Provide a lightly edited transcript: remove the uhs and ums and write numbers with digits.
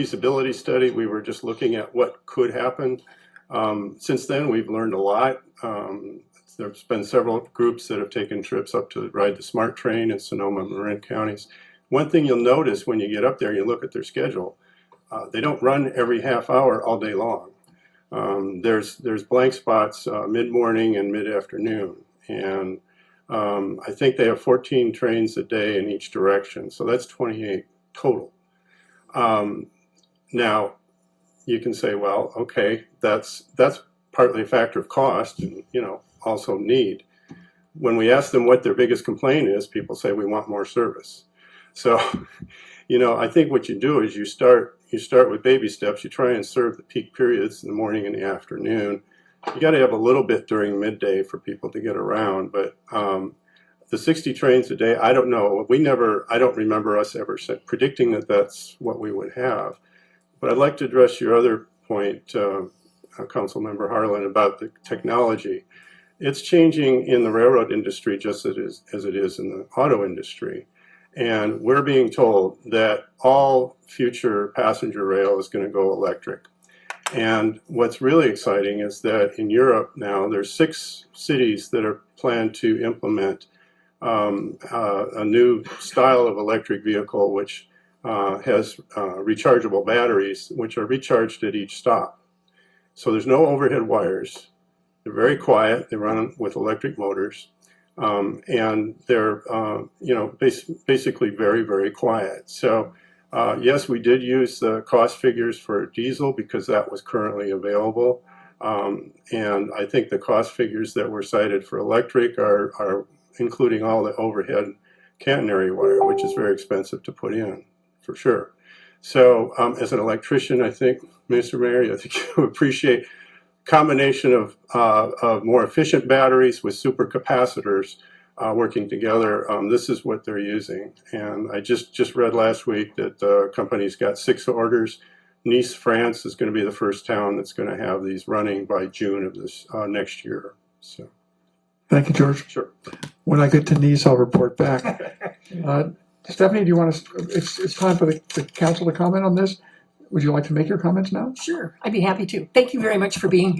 feasibility study. We were just looking at what could happen. Since then, we've learned a lot. There's been several groups that have taken trips up to ride the SMART train in Sonoma and Marin counties. One thing you'll notice when you get up there and you look at their schedule, they don't run every half hour all day long. There's blank spots mid-morning and mid-afternoon, and I think they have 14 trains a day in each direction, so that's 28 total. Now, you can say, well, okay, that's partly a factor of cost and, also need. When we ask them what their biggest complaint is, people say we want more service. So, I think what you do is you start with baby steps. You try and serve the peak periods in the morning and the afternoon. You got to have a little bit during midday for people to get around, but the 60 trains a day, I don't know. I don't remember us ever predicting that that's what we would have. But I'd like to address your other point, Councilmember Harlan, about the technology. It's changing in the railroad industry just as it is in the auto industry. And we're being told that all future passenger rail is going to go electric. And what's really exciting is that in Europe now, there's 6 cities that are planned to implement a new style of electric vehicle which has rechargeable batteries which are recharged at each stop. So there's no overhead wires. They're very quiet. They run with electric motors, and they're basically very, very quiet. So yes, we did use the cost figures for diesel because that was currently available, and I think the cost figures that were cited for electric are including all the overhead catenary wire, which is very expensive to put in, for sure. So as an electrician, I think, Mr. Mayor, I think you appreciate combination of more efficient batteries with supercapacitors working together. This is what they're using. And I just read last week that the company's got 6 orders. Nice, France is going to be the first town that's going to have these running by June of this next year. So. Thank you, George. Sure. When I get to Nice, I'll report back. Stephanie, do you want to? It's time for the council to comment on this. Would you like to make your comments now? Sure, I'd be happy to. Thank you very much for being here.